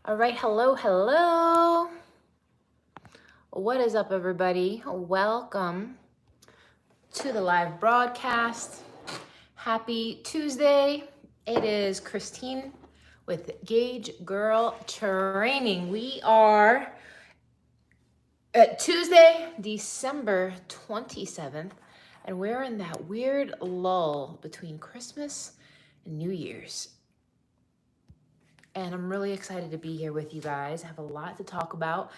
All right, hello. What is up, everybody? Welcome to the live broadcast. Happy Tuesday. It is Christine with Gauge Girl Training. We are at Tuesday, December 27th, and we're in that weird lull between Christmas and New Year's. And I'm really excited to be here with you guys. I have a lot to talk about.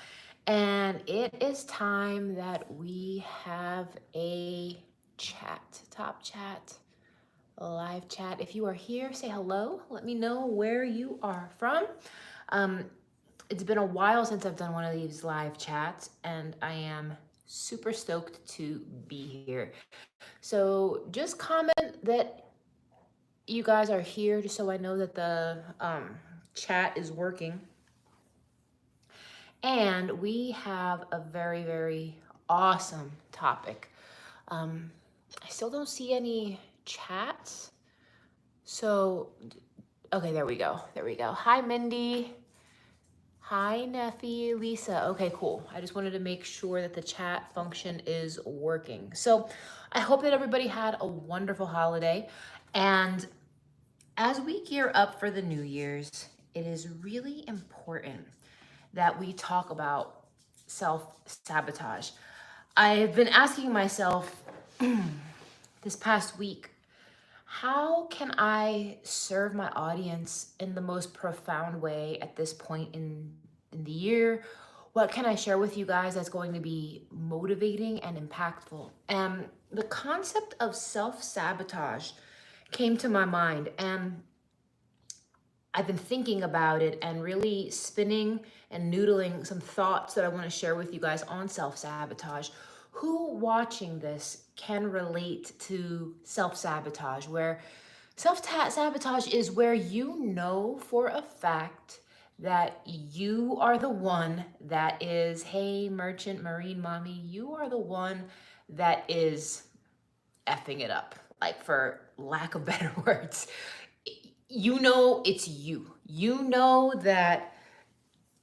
And it is time that we have a chat, top chat, a live chat. If you are here, say hello. Let me know where you are from. It's been a while since I've done one of these live chats, and I am super stoked to be here. So just comment that you guys are here, just so I know that the chat is working. And we have a very, very awesome topic. I still don't see any chats. So, okay, there we go. Hi, Mindy. Hi, Neffy, Lisa. Okay, cool. I just wanted to make sure that the chat function is working. So I hope that everybody had a wonderful holiday. And as we gear up for the New Year's, it is really important that we talk about self-sabotage. I've been asking myself this past week, how can I serve my audience in the most profound way at this point in the year? What can I share with you guys that's going to be motivating and impactful? And the concept of self-sabotage came to my mind, and I've been thinking about it and really spinning and noodling some thoughts that I want to share with you guys on self-sabotage. Who watching this can relate to self-sabotage, where self-sabotage is where you know for a fact that you are the one that is, hey, merchant marine mommy, you are the one that is effing it up, like for lack of better words. You know it's you. You know that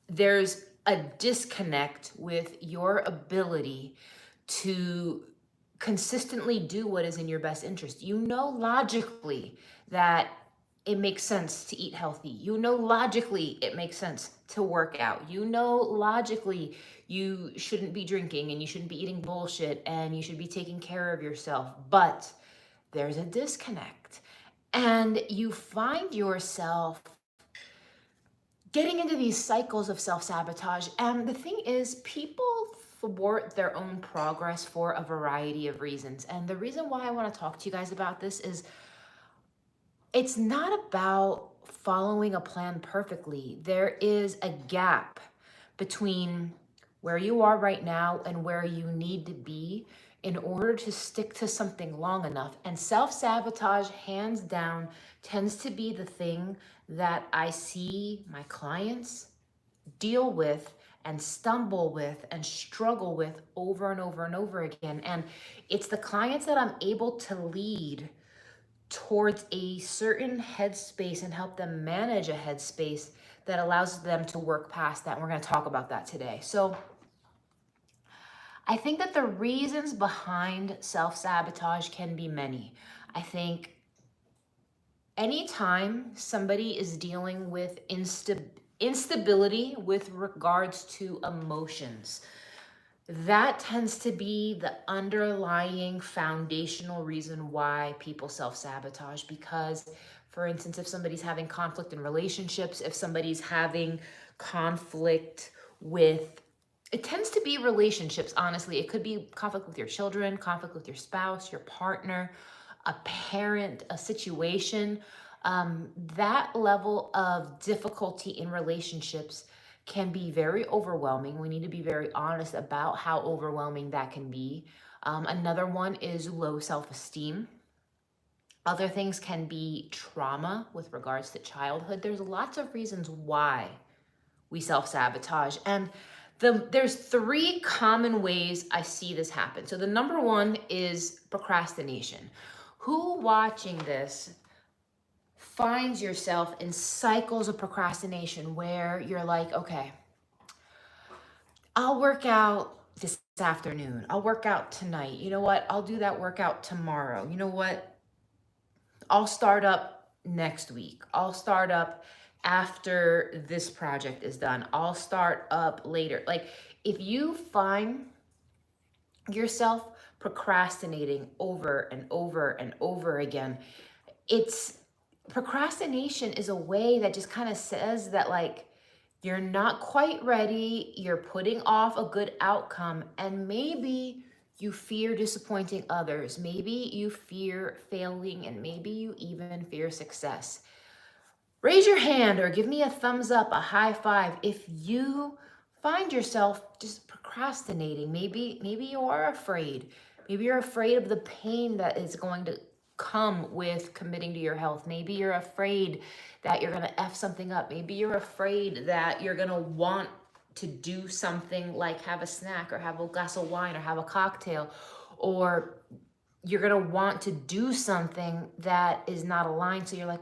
there's a disconnect with your ability to consistently do what is in your best interest. You know logically that it makes sense to eat healthy. You know logically it makes sense to work out. You know logically you shouldn't be drinking and you shouldn't be eating bullshit and you should be taking care of yourself. But there's a disconnect. And you find yourself getting into these cycles of self-sabotage. And the thing is, people thwart their own progress for a variety of reasons. And the reason why I want to talk to you guys about this is it's not about following a plan perfectly. There is a gap between where you are right now and where you need to be in order to stick to something long enough. And self-sabotage, hands down, tends to be the thing that I see my clients deal with and stumble with and struggle with over and over and over again. And it's the clients that I'm able to lead towards a certain headspace and help them manage a headspace that allows them to work past that. And we're going to talk about that today. So I think that the reasons behind self-sabotage can be many. I think anytime somebody is dealing with instability with regards to emotions, that tends to be the underlying foundational reason why people self-sabotage. Because, for instance, if somebody's having conflict in relationships, if somebody's having conflict with, it tends to be relationships, honestly. It could be conflict with your children, conflict with your spouse, your partner, a parent, a situation. That level of difficulty in relationships can be very overwhelming. We need to be very honest about how overwhelming that can be. Another one is low self-esteem. Other things can be trauma with regards to childhood. There's lots of reasons why we self-sabotage. And there's three common ways I see this happen. So the number one is procrastination. Who watching this find yourself in cycles of procrastination where you're like, okay, I'll work out this afternoon. I'll work out tonight. You know what? I'll do that workout tomorrow. You know what? I'll start up next week. I'll start up after this project is done. I'll start up later. Like, if you find yourself procrastinating over and over and over again, it's procrastination is a way that just kind of says that, like, you're not quite ready, you're putting off a good outcome, and maybe you fear disappointing others, maybe you fear failing, and maybe you even fear success. Raise your hand or give me a thumbs up, a high five if you find yourself just procrastinating. Maybe you are afraid. Maybe you're afraid of the pain that is going to come with committing to your health. Maybe you're afraid that you're going to F something up. Maybe you're afraid that you're going to want to do something like have a snack or have a glass of wine or have a cocktail, or you're going to want to do something that is not aligned. So you're like,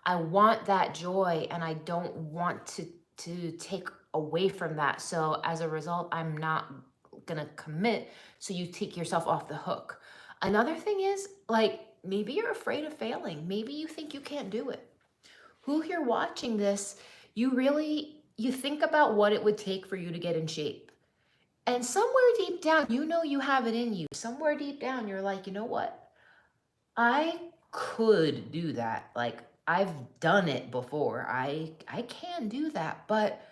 I want that joy and I don't want to take away from that. So as a result, I'm not going to commit. So you take yourself off the hook. Another thing is, like, maybe you're afraid of failing. Maybe you think you can't do it. Who here watching this, you think about what it would take for you to get in shape. And somewhere deep down, you know you have it in you. Somewhere deep down, you're like, you know what? I could do that. Like, I've done it before. I can do that. But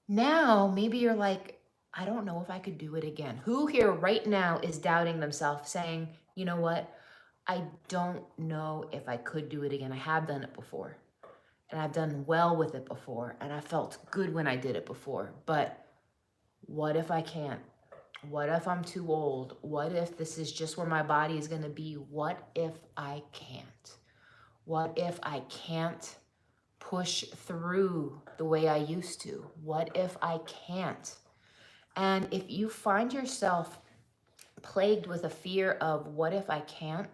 now maybe you're like, I don't know if I could do it again. Who here right now is doubting themselves, saying, you know what? I don't know if I could do it again. I have done it before, and I've done well with it before, and I felt good when I did it before. But what if I can't? What if I'm too old? What if this is just where my body is going to be? What if I can't? What if I can't push through the way I used to? What if I can't? And if you find yourself plagued with a fear of what if I can't,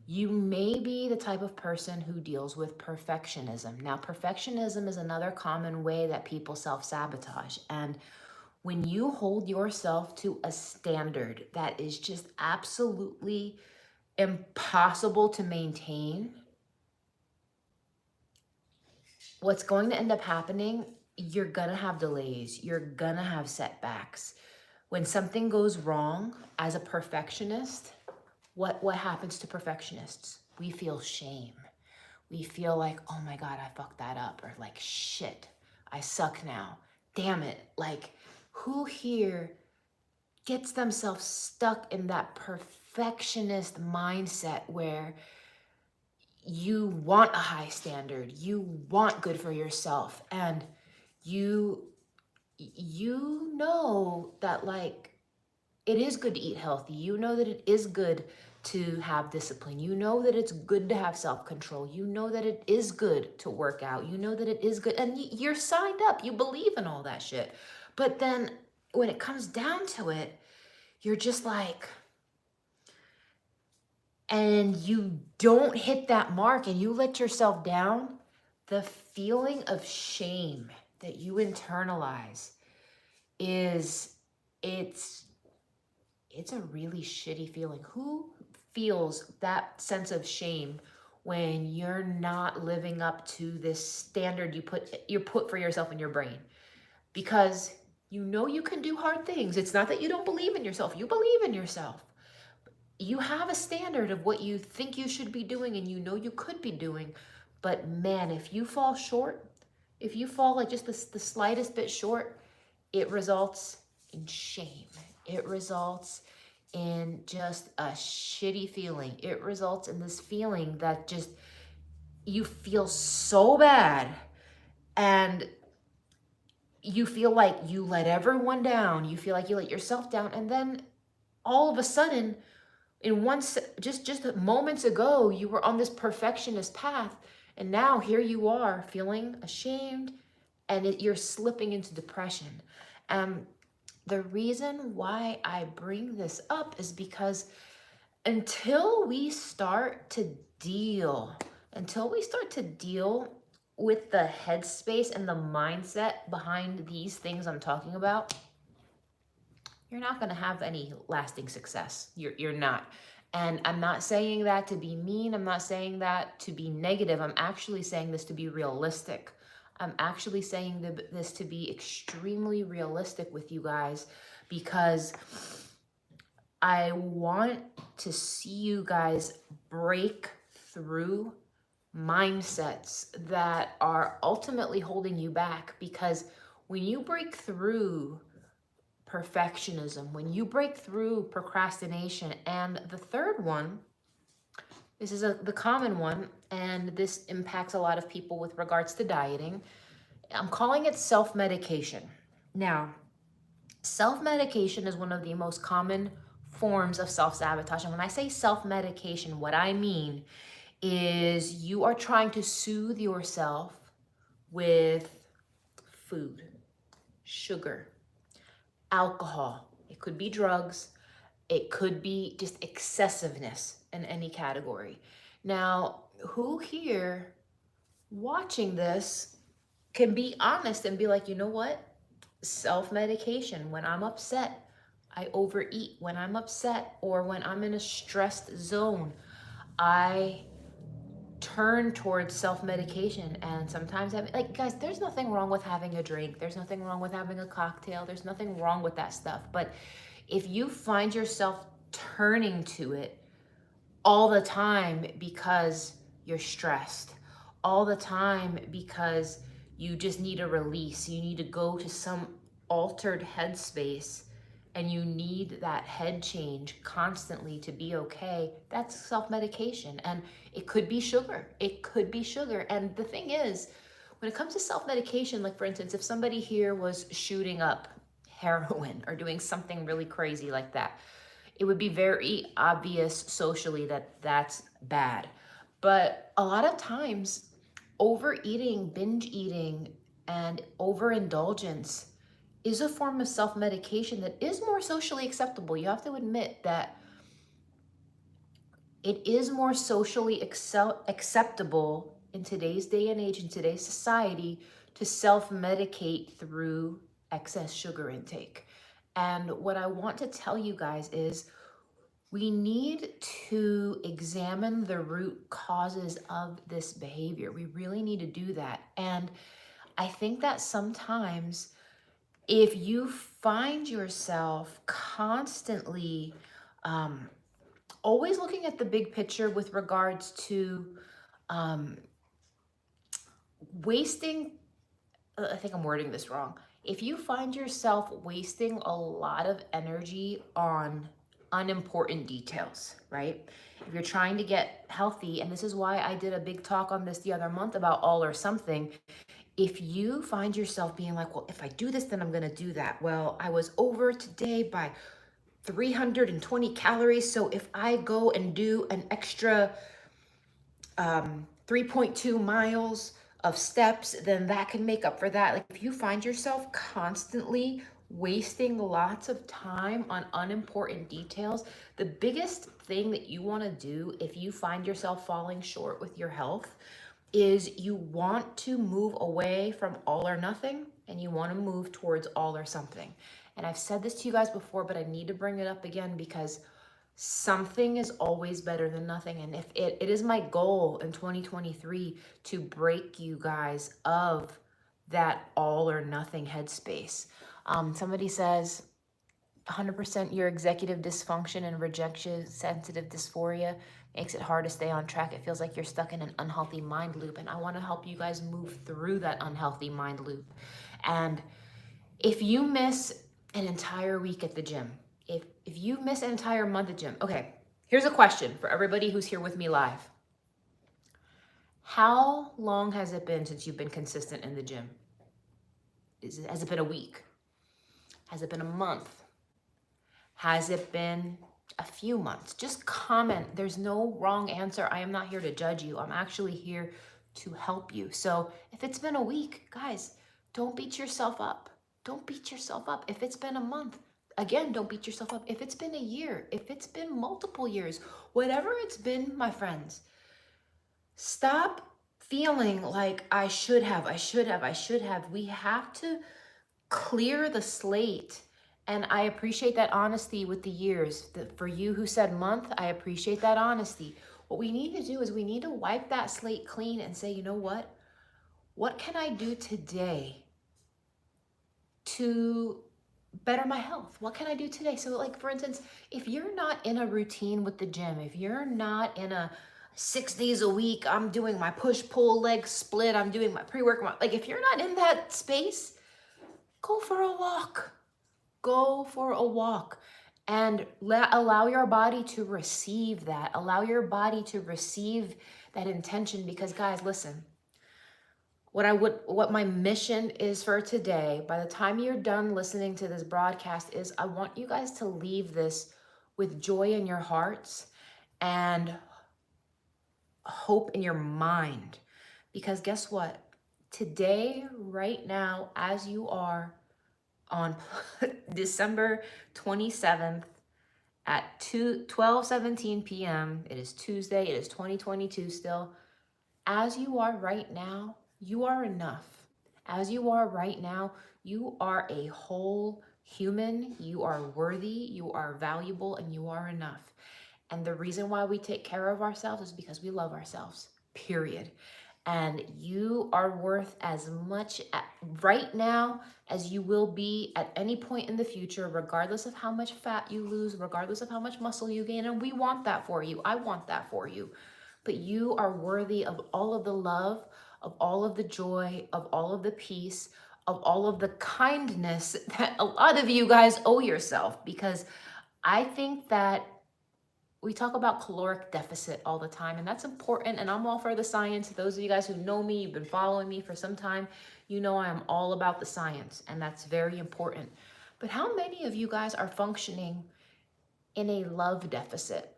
you may be the type of person who deals with perfectionism. Now, perfectionism is another common way that people self-sabotage. And when you hold yourself to a standard that is just absolutely impossible to maintain, what's going to end up happening, you're going to have delays. You're going to have setbacks. When something goes wrong as a perfectionist, what happens to perfectionists? We feel shame. We feel like, oh my God, I fucked that up. Or like, shit, I suck now. Damn it. Like, who here gets themselves stuck in that perfectionist mindset where you want a high standard, you want good for yourself, and you know that, like, it is good to eat healthy. You know that it is good to have discipline. You know that it's good to have self-control. You know that it is good to work out. You know that it is good. And you're signed up. You believe in all that shit. But then when it comes down to it, you're just like, and you don't hit that mark and you let yourself down, the feeling of shame that you internalize it's a really shitty feeling. Who feels that sense of shame when you're not living up to this standard you put for yourself in your brain? Because you know you can do hard things. It's not that you don't believe in yourself. You believe in yourself. You have a standard of what you think you should be doing and you know you could be doing. But man, if you fall short, if you fall like just the slightest bit short, it results in shame. It results in just a shitty feeling. It results in this feeling that just you feel so bad and you feel like you let everyone down. You feel like you let yourself down. And then all of a sudden, just moments ago, you were on this perfectionist path. And now here you are feeling ashamed and you're slipping into depression. The reason why I bring this up is because until we start to deal, until we start to deal with the headspace and the mindset behind these things I'm talking about, you're not going to have any lasting success. You're not. And I'm not saying that to be mean. I'm not saying that to be negative. I'm actually saying this to be realistic. I'm actually saying this to be extremely realistic with you guys, because I want to see you guys break through mindsets that are ultimately holding you back. Because when you break through perfectionism, when you break through procrastination, and the third one, this is the common one, and this impacts a lot of people with regards to dieting, I'm calling it self-medication. Now, self-medication is one of the most common forms of self-sabotage. And when I say self-medication, what I mean is you are trying to soothe yourself with food, sugar, alcohol. It could be drugs. It could be just excessiveness in any category. Now, who here watching this can be honest and be like, you know what? Self-medication. When I'm upset, I overeat. When I'm upset or when I'm in a stressed zone, I turn towards self-medication. And sometimes guys, there's nothing wrong with having a drink. There's nothing wrong with having a cocktail. There's nothing wrong with that stuff. But if you find yourself turning to it all the time because you're stressed, all the time because you just need a release, you need to go to some altered headspace, and you need that head change constantly to be okay, that's self-medication. And it could be sugar. It could be sugar. And the thing is, when it comes to self-medication, like for instance, if somebody here was shooting up heroin or doing something really crazy like that, it would be very obvious socially that that's bad. But a lot of times, overeating, binge eating, and overindulgence is a form of self-medication that is more socially acceptable. You have to admit that it is more socially acceptable in today's day and age, in today's society, to self-medicate through excess sugar intake. And what I want to tell you guys is we need to examine the root causes of this behavior. We really need to do that. And I think that sometimes if you find yourself constantly always looking at the big picture with regards to wasting, I think I'm wording this wrong. If you find yourself wasting a lot of energy on unimportant details, right? If you're trying to get healthy, and this is why I did a big talk on this the other month about all or something. If you find yourself being like, well, if I do this, then I'm going to do that. Well, I was over today by 320 calories. So if I go and do an extra 3.2 miles of steps, then that can make up for that. Like if you find yourself constantly wasting lots of time on unimportant details, the biggest thing that you want to do if you find yourself falling short with your health is you want to move away from all or nothing, and you want to move towards all or something. And I've said this to you guys before, but I need to bring it up again because something is always better than nothing. And if it is my goal in 2023 to break you guys of that all or nothing headspace. Somebody says 100% your executive dysfunction and rejection sensitive dysphoria makes it hard to stay on track. It feels like you're stuck in an unhealthy mind loop. And I want to help you guys move through that unhealthy mind loop. And if you miss an entire week at the gym, if you miss an entire month at gym, okay, here's a question for everybody who's here with me live. How long has it been since you've been consistent in the gym? Has it been a week? Has it been a month? Has it been a few months? Just comment. There's no wrong answer. I am not here to judge you. I'm actually here to help you. So if it's been a week, guys, don't beat yourself up. Don't beat yourself up. If it's been a month, again, don't beat yourself up. If it's been a year, if it's been multiple years, whatever it's been, my friends, Stop feeling like I should have, I should have, I should have. We have to clear the slate. And I appreciate that honesty with the years. For you who said month, I appreciate that honesty. What we need to do is we need to wipe that slate clean and say, you know what? What can I do today to better my health? What can I do today? So like, for instance, if you're not in a routine with the gym, if you're not in a 6 days a week, I'm doing my push pull leg split, I'm doing my pre-workout, like if you're not in that space, go for a walk. Go for a walk and allow your body to receive that. Allow your body to receive that intention, because guys, listen, what my mission is for today, by the time you're done listening to this broadcast, is I want you guys to leave this with joy in your hearts and hope in your mind. Because guess what? Today, right now, as you are on December 27th at 12:17 p.m., it is Tuesday, it is 2022 still. As you are right now, you are enough. As you are right now, you are a whole human, you are worthy, you are valuable, and you are enough. And the reason why we take care of ourselves is because we love ourselves, period. And you are worth as much right now as you will be at any point in the future, regardless of how much fat you lose, regardless of how much muscle you gain. And we want that for you. I want that for you. But you are worthy of all of the love, of all of the joy, of all of the peace, of all of the kindness that a lot of you guys owe yourself. Because I think that we talk about caloric deficit all the time, and that's important, and I'm all for the science. Those of you guys who know me, you've been following me for some time, you know I am all about the science, and that's very important. But how many of you guys are functioning in a love deficit?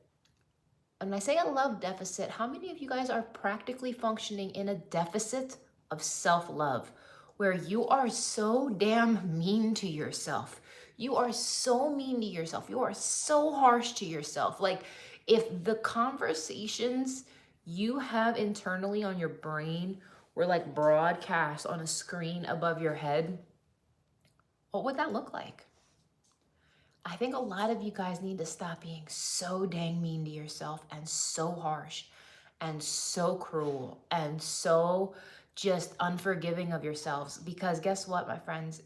And when I say a love deficit, how many of you guys are practically functioning in a deficit of self-love, where you are so damn mean to yourself? You are so mean to yourself. You are so harsh to yourself. Like, if the conversations you have internally on your brain were like broadcast on a screen above your head, what would that look like? I think a lot of you guys need to stop being so dang mean to yourself and so harsh and so cruel and so just unforgiving of yourselves. Because guess what, my friends?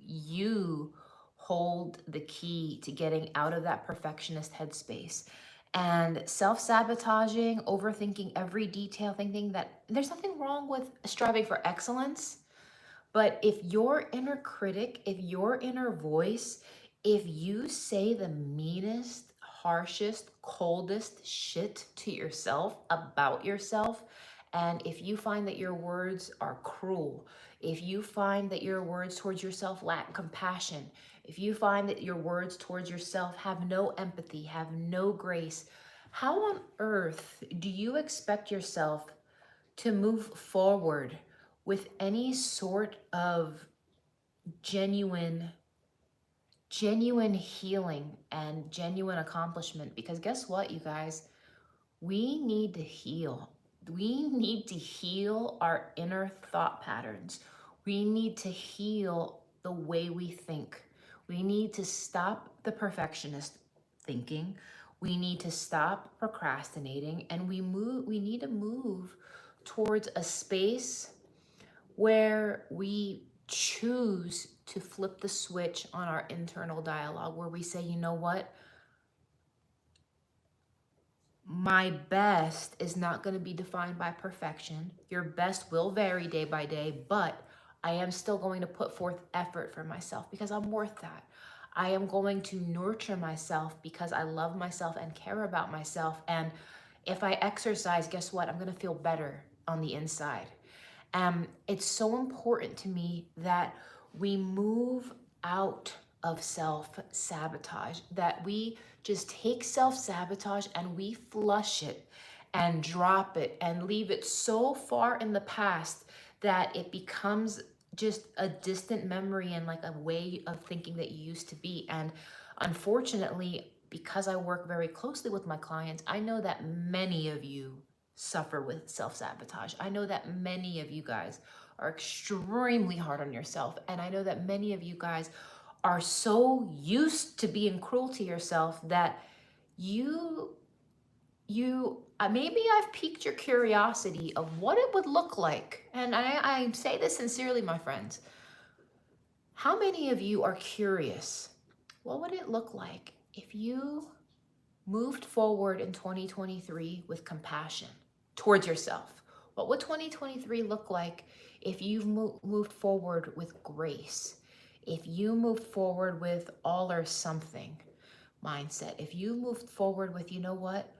You hold the key to getting out of that perfectionist headspace. And self-sabotaging, overthinking every detail, thinking that there's nothing wrong with striving for excellence. But if your inner critic, if your inner voice, if you say the meanest, harshest, coldest shit to yourself about yourself, and if you find that your words are cruel, if you find that your words towards yourself lack compassion, if you find that your words towards yourself have no empathy, have no grace, how on earth do you expect yourself to move forward with any sort of genuine healing and genuine accomplishment? Because guess what, you guys? We need to heal. We need to heal our inner thought patterns. We need to heal the way we think. We need to stop the perfectionist thinking. We need to stop procrastinating, and we need to move towards a space where we choose to flip the switch on our internal dialogue, where we say, you know what? My best is not going to be defined by perfection. Your best will vary day by day, but I am still going to put forth effort for myself because I'm worth that. I am going to nurture myself because I love myself and care about myself. And if I exercise, guess what? I'm going to feel better on the inside. It's so important to me that we move out of self-sabotage, that we just take self-sabotage and we flush it and drop it and leave it so far in the past that it becomes just a distant memory and like a way of thinking that you used to be. And unfortunately, because I work very closely with my clients, I know that many of you suffer with self-sabotage. I know that many of you guys are extremely hard on yourself. And I know that many of you guys are so used to being cruel to yourself that you maybe I've piqued your curiosity of what it would look like. And I say this sincerely, my friends. How many of you are curious? What would it look like if you moved forward in 2023 with compassion towards yourself? What would 2023 look like if you moved forward with grace? If you moved forward with all or something mindset? If you moved forward with, you know what?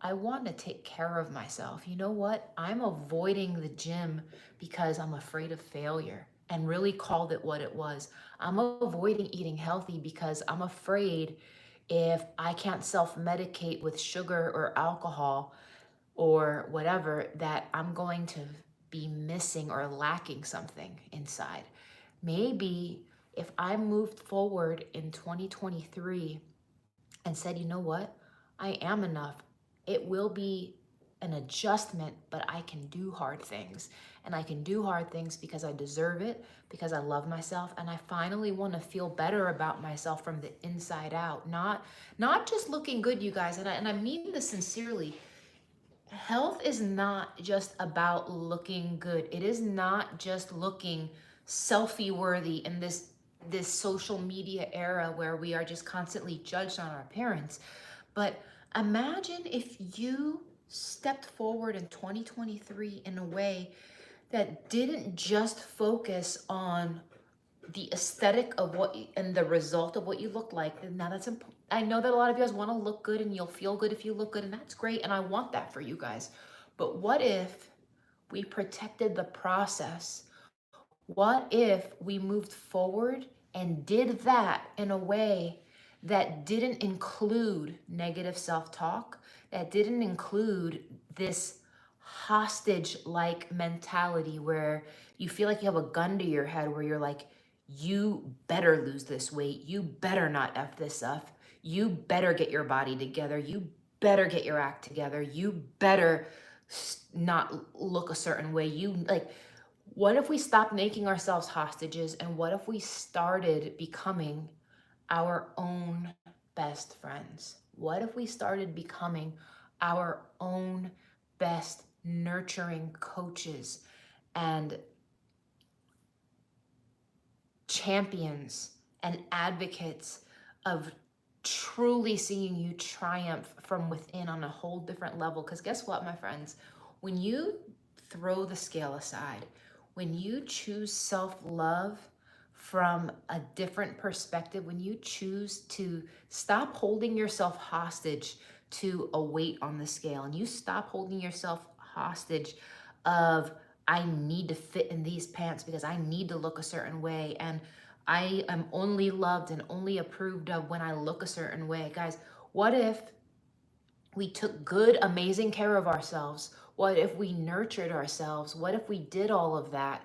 I want to take care of myself. You know what? I'm avoiding the gym because I'm afraid of failure, and really called it what it was. I'm avoiding eating healthy because I'm afraid if I can't self-medicate with sugar or alcohol or whatever, that I'm going to be missing or lacking something inside. Maybe if I moved forward in 2023 and said, you know what, I am enough. It will be an adjustment, but I can do hard things. And I can do hard things because I deserve it, because I love myself, and I finally want to feel better about myself from the inside out. Not just looking good, you guys, and I mean this sincerely. Health is not just about looking good. It is not just looking selfie worthy in this social media era where we are just constantly judged on our appearance. But imagine if you stepped forward in 2023 in a way that didn't just focus on the aesthetic of and the result of what you look like. And now that's important. I know that a lot of you guys want to look good and you'll feel good if you look good, and that's great. And I want that for you guys. But what if we protected the process? What if we moved forward and did that in a way that didn't include negative self-talk, that didn't include this hostage-like mentality where you feel like you have a gun to your head, where you're like, you better lose this weight, you better not F this up, you better get your body together, you better get your act together, you better not look a certain way. What if we stopped making ourselves hostages, and what if we started becoming our own best friends? What if we started becoming our own best nurturing coaches and champions and advocates of truly seeing you triumph from within on a whole different level? Because guess what, my friends? When you throw the scale aside, when you choose self-love from a different perspective, when you choose to stop holding yourself hostage to a weight on the scale, and you stop holding yourself hostage of, I need to fit in these pants because I need to look a certain way, and I am only loved and only approved of when I look a certain way. Guys, what if we took good, amazing care of ourselves? What if we nurtured ourselves? What if we did all of that?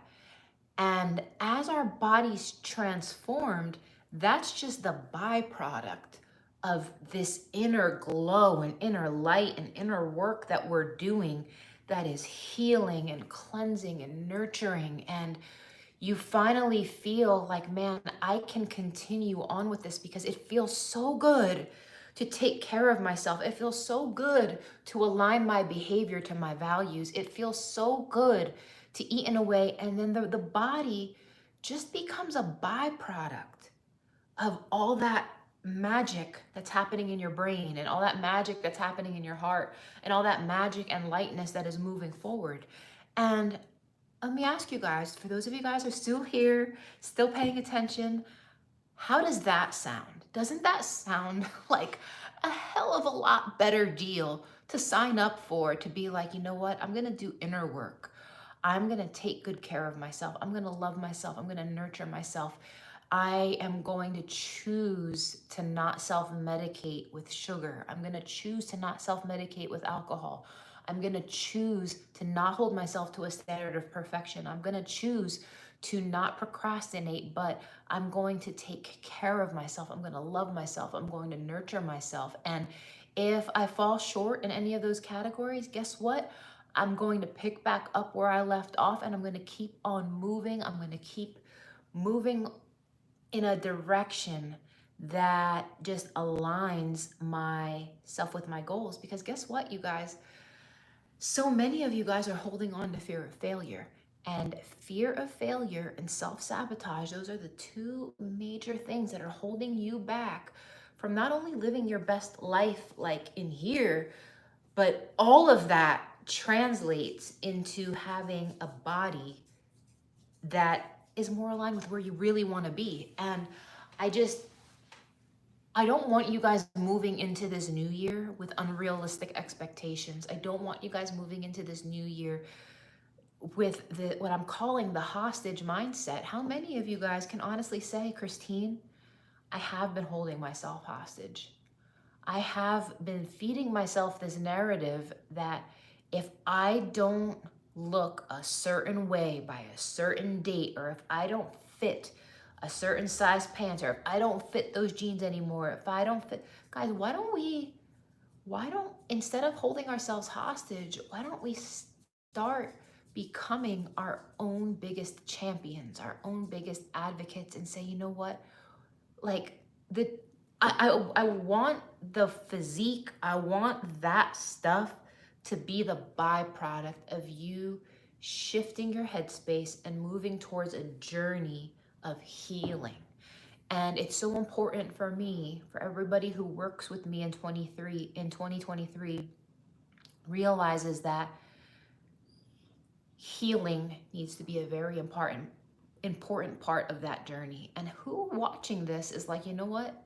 And as our bodies transformed, that's just the byproduct of this inner glow and inner light and inner work that we're doing, that is healing and cleansing and nurturing. And you finally feel like, man, I can continue on with this because it feels so good to take care of myself. It feels so good to align my behavior to my values. It feels so good to eat in a way, and then the body just becomes a byproduct of all that magic that's happening in your brain, and all that magic that's happening in your heart, and all that magic and lightness that is moving forward. And let me ask you guys, for those of you guys who are still here, still paying attention, how does that sound? Doesn't that sound like a hell of a lot better deal to sign up for, to be like, you know what, I'm gonna do inner work. I'm gonna take good care of myself. I'm gonna love myself. I'm gonna nurture myself. I am going to choose to not self-medicate with sugar. I'm gonna choose to not self-medicate with alcohol. I'm gonna choose to not hold myself to a standard of perfection. I'm gonna choose to not procrastinate, but I'm going to take care of myself. I'm gonna love myself. I'm going to nurture myself. And if I fall short in any of those categories, guess what? I'm going to pick back up where I left off, and I'm going to keep on moving. I'm going to keep moving in a direction that just aligns myself with my goals. Because guess what, you guys? So many of you guys are holding on to fear of failure. And fear of failure and self-sabotage, those are the two major things that are holding you back from not only living your best life like in here, but all of that translates into having a body that is more aligned with where you really want to be. And I don't want you guys moving into this new year with unrealistic expectations. I don't want you guys moving into this new year with what I'm calling the hostage mindset. How many of you guys can honestly say, Christine, I have been holding myself hostage. I have been feeding myself this narrative that if I don't look a certain way by a certain date, or if I don't fit a certain size pants, or if I don't fit those jeans anymore, if I don't fit, guys, instead of holding ourselves hostage, why don't we start becoming our own biggest champions, our own biggest advocates, and say, you know what? Like I want the physique, I want that stuff to be the byproduct of you shifting your headspace and moving towards a journey of healing. And it's so important for me, for everybody who works with me in 2023, realizes that healing needs to be a very important part of that journey. And who watching this is like, you know what?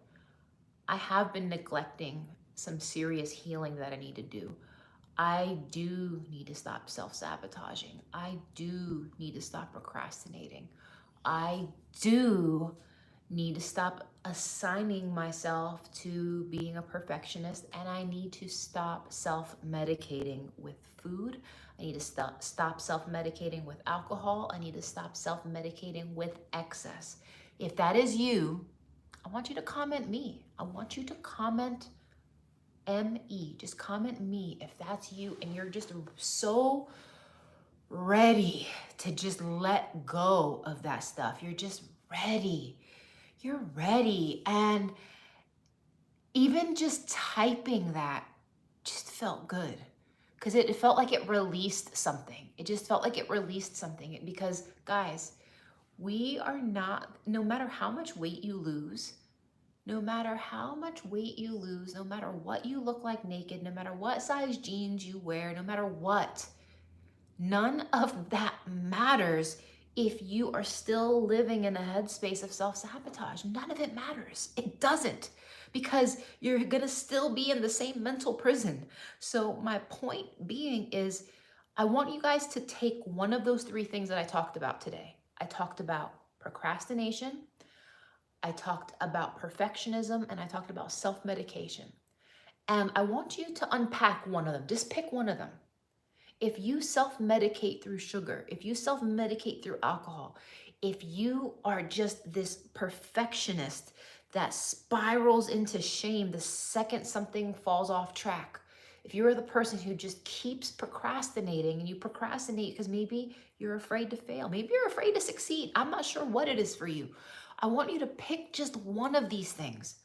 I have been neglecting some serious healing that I need to do. I do need to stop self-sabotaging. I do need to stop procrastinating. I do need to stop assigning myself to being a perfectionist, and I need to stop self-medicating with food. I need to stop self-medicating with alcohol. I need to stop self-medicating with excess. If that is you, I want you to comment me. I want you to comment ME. Just comment me if that's you and you're just so ready to just let go of that stuff. You're just ready. You're ready. And even just typing that just felt good because it felt like it released something. It just felt like it released something because, guys, we are not, no matter how much weight you lose, no matter how much weight you lose, no matter what you look like naked, no matter what size jeans you wear, no matter what, none of that matters if you are still living in a headspace of self-sabotage. None of it matters. It doesn't, because you're gonna still be in the same mental prison. So my point being is, I want you guys to take one of those three things that I talked about today. I talked about procrastination, I talked about perfectionism, and I talked about self-medication. And I want you to unpack one of them. Just pick one of them. If you self-medicate through sugar, if you self-medicate through alcohol, if you are just this perfectionist that spirals into shame the second something falls off track, if you're the person who just keeps procrastinating, and you procrastinate because maybe you're afraid to fail, maybe you're afraid to succeed, I'm not sure what it is for you. I want you to pick just one of these things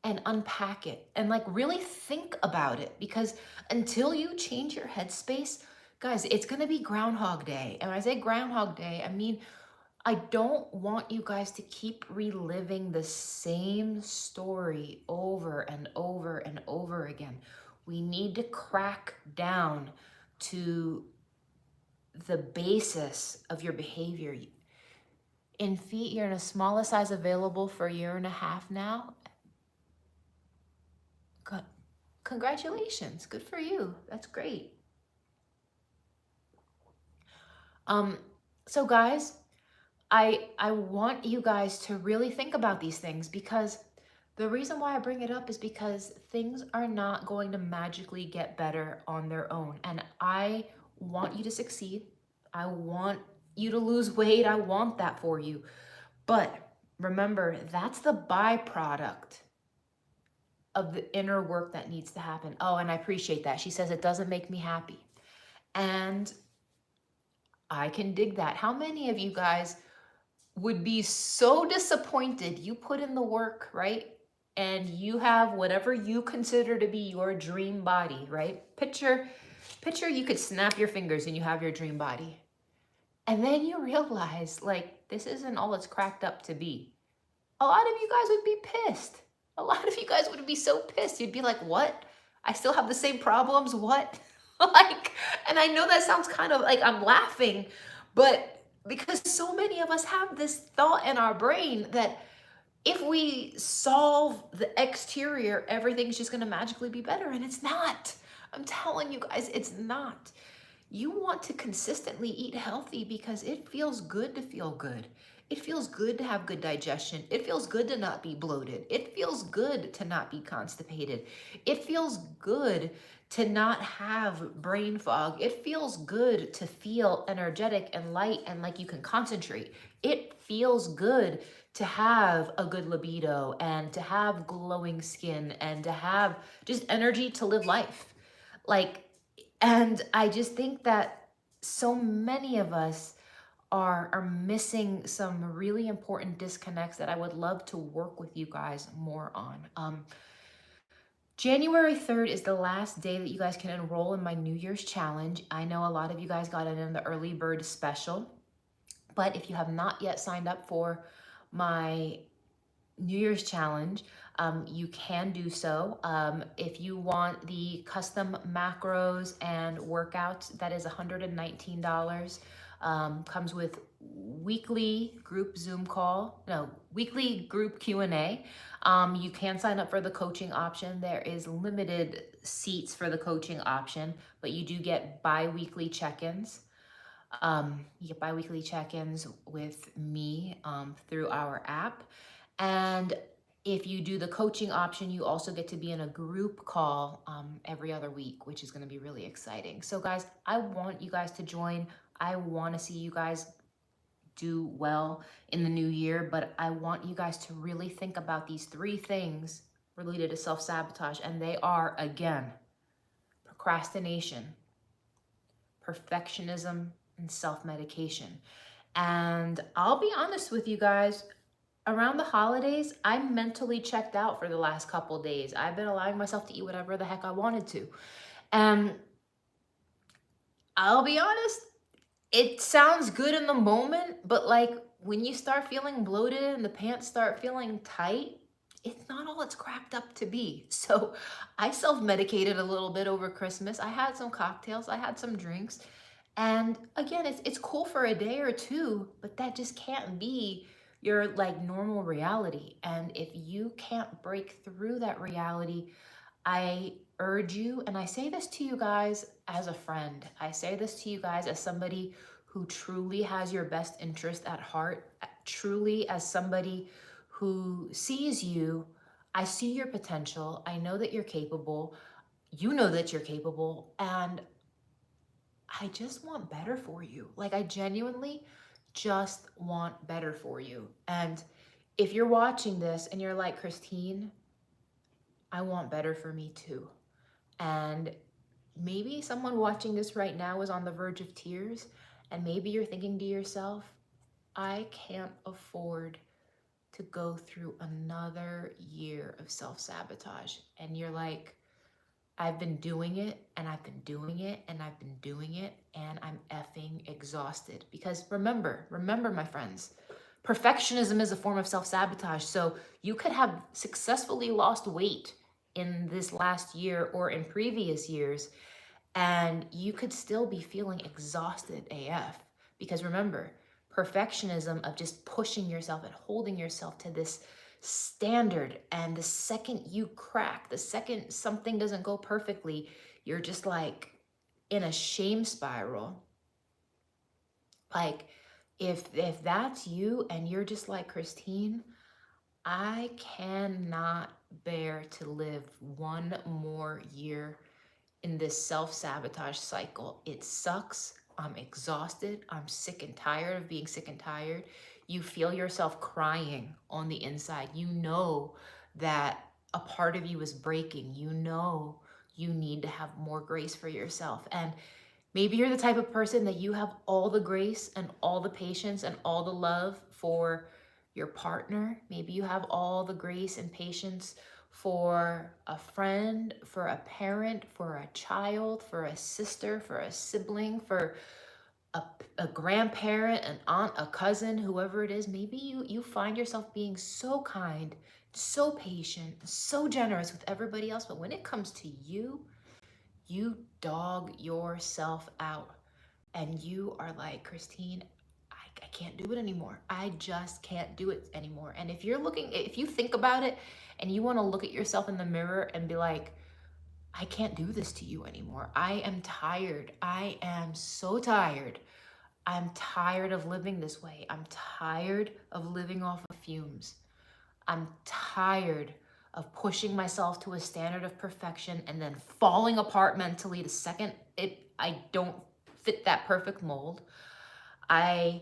and unpack it and like really think about it, because until you change your headspace, guys, it's going to be Groundhog Day. And when I say Groundhog Day, I mean, I don't want you guys to keep reliving the same story over and over and over again. We need to crack down to the basis of your behavior. In feet, you're in the smallest size available for a year and a half now. Good. Congratulations. Good for you. That's great. So guys, I want you guys to really think about these things, because the reason why I bring it up is because things are not going to magically get better on their own. And I want you to succeed. I want you to lose weight. I want that for you. But remember, that's the byproduct of the inner work that needs to happen. Oh, and I appreciate that. She says it doesn't make me happy. And I can dig that. How many of you guys would be so disappointed? You put in the work, right? And you have whatever you consider to be your dream body, right? Picture you could snap your fingers and you have your dream body. And then you realize, like, this isn't all it's cracked up to be. A lot of you guys would be pissed. A lot of you guys would be so pissed. You'd be like, what? I still have the same problems? What? Like, and I know that sounds kind of like I'm laughing, but because so many of us have this thought in our brain that if we solve the exterior, everything's just going to magically be better. And it's not. I'm telling you guys, it's not. You want to consistently eat healthy because it feels good to feel good. It feels good to have good digestion. It feels good to not be bloated. It feels good to not be constipated. It feels good to not have brain fog. It feels good to feel energetic and light and like you can concentrate. It feels good to have a good libido and to have glowing skin and to have just energy to live life. Like, and I just think that so many of us are missing some really important disconnects that I would love to work with you guys more on. January 3rd is the last day that you guys can enroll in my New Year's challenge. I know a lot of you guys got it in the early bird special, but if you have not yet signed up for my New Year's challenge, you can do so. If you want the custom macros and workouts, that is $119. Comes with weekly group Zoom call, no, weekly group Q&A. You can sign up for the coaching option. There is limited seats for the coaching option, but you do get bi-weekly check-ins. You get bi-weekly check-ins with me through our app. And if you do the coaching option, you also get to be in a group call every other week, which is going to be really exciting. So guys, I want you guys to join. I want to see you guys do well in the new year, but I want you guys to really think about these 3 things related to self-sabotage. And they are, again, procrastination, perfectionism, and self-medication. And I'll be honest with you guys, around the holidays, I'm mentally checked out for the last couple days. I've been allowing myself to eat whatever the heck I wanted to. And I'll be honest, it sounds good in the moment, but like when you start feeling bloated and the pants start feeling tight, it's not all it's cracked up to be. So I self-medicated a little bit over Christmas. I had some cocktails, I had some drinks. And again, it's cool for a day or two, but that just can't be your like normal reality. And if you can't break through that reality, I urge you, and I say this to you guys as a friend, I say this to you guys as somebody who truly has your best interest at heart, truly as somebody who sees you. I see your potential. I know that you're capable. You know that you're capable. And I just want better for you. Like, I genuinely just want better for you. And if you're watching this and you're like, Christine, I want better for me too. And maybe someone watching this right now is on the verge of tears, and maybe you're thinking to yourself, I can't afford to go through another year of self-sabotage. And you're like, I've been doing it and I've been doing it and I've been doing it and I'm effing exhausted. Because remember, my friends, perfectionism is a form of self-sabotage. So you could have successfully lost weight in this last year or in previous years, and you could still be feeling exhausted AF. Because remember, perfectionism of just pushing yourself and holding yourself to this standard, and the second you crack, the second something doesn't go perfectly, you're just like in a shame spiral. Like if that's you and you're just like, Christine, I cannot bear to live one more year in this self-sabotage cycle. It sucks. I'm exhausted. I'm sick and tired of being sick and tired. You feel yourself crying on the inside. You know that a part of you is breaking. You know you need to have more grace for yourself. And Maybe you're the type of person that you have all the grace and all the patience and all the love for your partner. Maybe you have all the grace and patience for a friend, for a parent, for a child, for a sister, for a sibling, for a grandparent, an aunt, a cousin, whoever it is. Maybe you find yourself being so kind, so patient, so generous with everybody else. But when it comes to you, you dog yourself out and you are like, Christine, I can't do it anymore. I just can't do it anymore. And if you think about it and you want to look at yourself in the mirror and be like, I can't do this to you anymore. I am tired. I am so tired. I'm tired of living this way. I'm tired of living off of fumes. I'm tired of pushing myself to a standard of perfection and then falling apart mentally the second I don't fit that perfect mold. I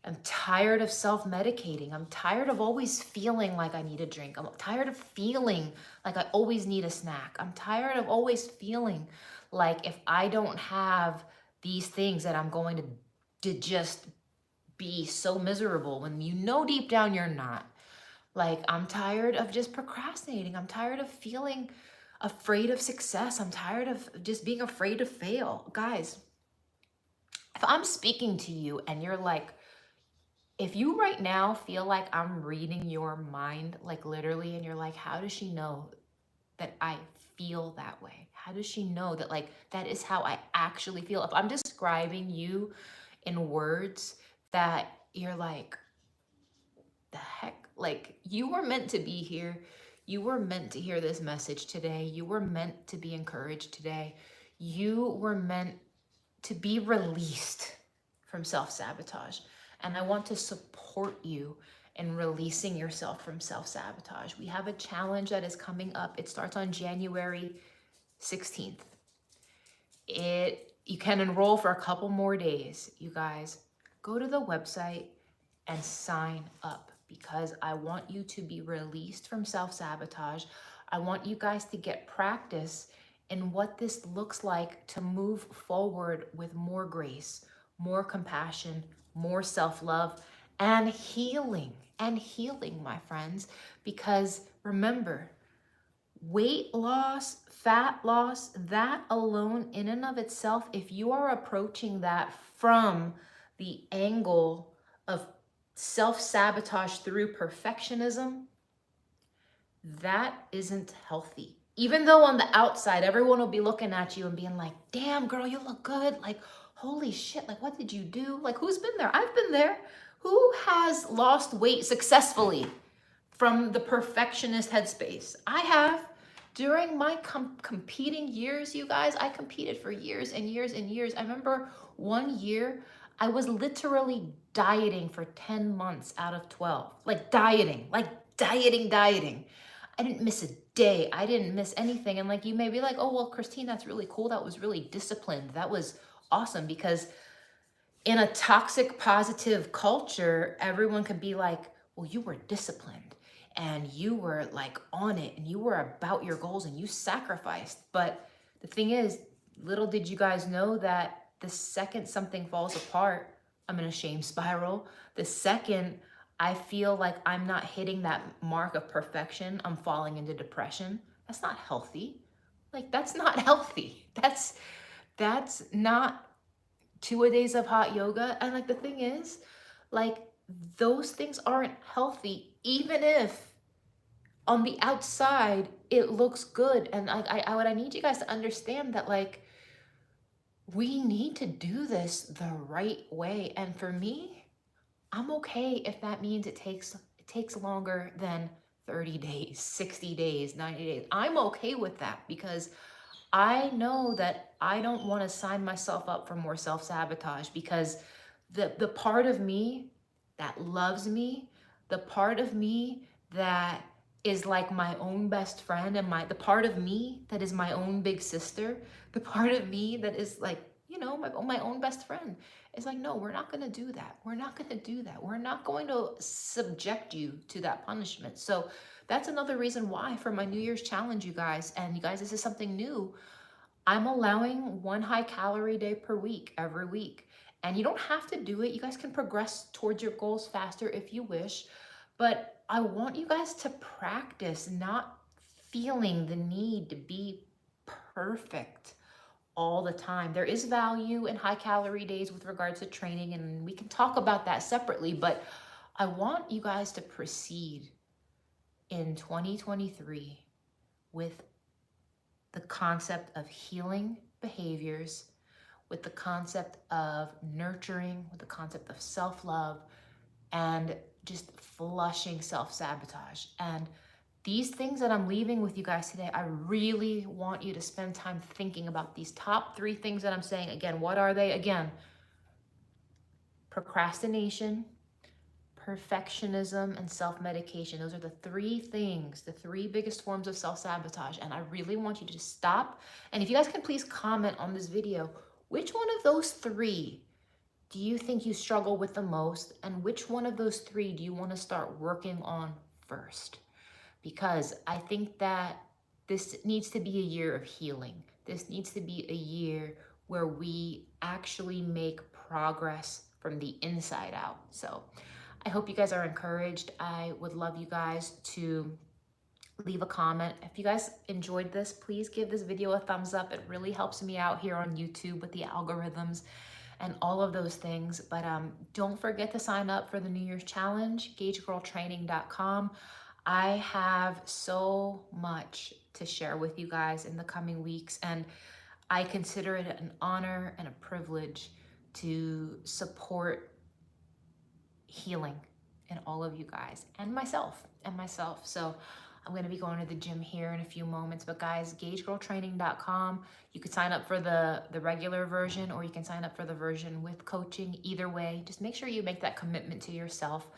am tired of self-medicating. I'm tired of always feeling like I need a drink. I'm tired of feeling like I always need a snack. I'm tired of always feeling like if I don't have these things that I'm going to just be so miserable when you know deep down you're not. Like, I'm tired of just procrastinating. I'm tired of feeling afraid of success. I'm tired of just being afraid to fail. Guys, if I'm speaking to you and you're like, if you right now feel like I'm reading your mind, like literally, and you're like, how does she know that I feel that way? How does she know that like that is how I actually feel? If I'm describing you in words that you're like, the heck? Like, you were meant to be here. You were meant to hear this message today. You were meant to be encouraged today. You were meant to be released from self-sabotage. And I want to support you in releasing yourself from self-sabotage. We have a challenge that is coming up. It starts on January 16th. You can enroll for a couple more days, you guys. Go to the website and sign up because I want you to be released from self-sabotage. I want you guys to get practice in what this looks like to move forward with more grace, more compassion, more self-love, and healing, my friends. Because remember, weight loss, fat loss, that alone in and of itself, if you are approaching that from the angle of self-sabotage through perfectionism, that isn't healthy. Even though on the outside, everyone will be looking at you and being like, damn girl, you look good. Like, holy shit, like what did you do? Like, who's been there? I've been there. Who has lost weight successfully from the perfectionist headspace? I have. During my competing years, you guys, I competed for years and years and years. I remember one year, I was literally dieting for 10 months out of 12. Like dieting. I didn't miss a day. I didn't miss anything. And like, you may be like, oh, well, Christine, that's really cool. That was really disciplined. That was awesome. Because in a toxic positive culture, everyone could be like, well, you were disciplined and you were like on it and you were about your goals and you sacrificed. But the thing is, little did you guys know that the second something falls apart, I'm in a shame spiral. The second I feel like I'm not hitting that mark of perfection, I'm falling into depression. That's not healthy. Like, that's not healthy. That's not 2 days of hot yoga. And like, the thing is, like, those things aren't healthy, even if on the outside it looks good. And what I need you guys to understand that, like, we need to do this the right way. And for me, I'm okay if that means it takes longer than 30 days, 60 days, 90 days. I'm okay with that because I know that I don't want to sign myself up for more self-sabotage, because the part of me that loves me, the part of me that is like my own best friend, and the part of me that is my own big sister, the part of me that is like, you know, my own best friend, is like, no, we're not going to do that. We're not going to do that. We're not going to subject you to that punishment. So that's another reason why for my New Year's challenge, you guys, and you guys, this is something new. I'm allowing 1 high-calorie day per week, every week. And you don't have to do it. You guys can progress towards your goals faster if you wish. But I want you guys to practice not feeling the need to be perfect all the time. There is value in high-calorie days with regards to training, and we can talk about that separately. But I want you guys to proceed in 2023 with the concept of healing behaviors, with the concept of nurturing, with the concept of self-love, and just flushing self-sabotage. And these things that I'm leaving with you guys today, I really want you to spend time thinking about these top 3 things that I'm saying. Again, what are they? Again, procrastination, perfectionism, and self-medication. Those are the 3 things, the 3 biggest forms of self-sabotage. And I really want you to just stop. And if you guys can please comment on this video, which one of those 3 do you think you struggle with the most? And which one of those 3 do you want to start working on first? Because I think that this needs to be a year of healing. This needs to be a year where we actually make progress from the inside out. So I hope you guys are encouraged. I would love you guys to leave a comment. If you guys enjoyed this, please give this video a thumbs up. It really helps me out here on YouTube with the algorithms and all of those things. But don't forget to sign up for the New Year's Challenge, gaugegirltraining.com. I have so much to share with you guys in the coming weeks, and I consider it an honor and a privilege to support healing in all of you guys and myself. So I'm going to be going to the gym here in a few moments, but guys, gaugegirltraining.com. You could sign up for the regular version, or you can sign up for the version with coaching. Either way, just make sure you make that commitment to yourself,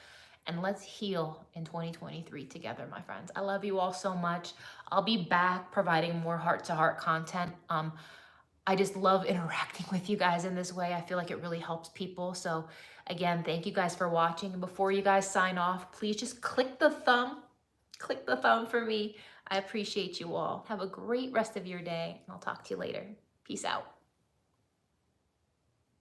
and let's heal in 2023 together, my friends. I love you all so much. I'll be back providing more heart-to-heart content. I just love interacting with you guys in this way. I feel like it really helps people. So again, thank you guys for watching. And before you guys sign off, please just click the thumb for me. I appreciate you all. Have a great rest of your day, and I'll talk to you later. Peace out.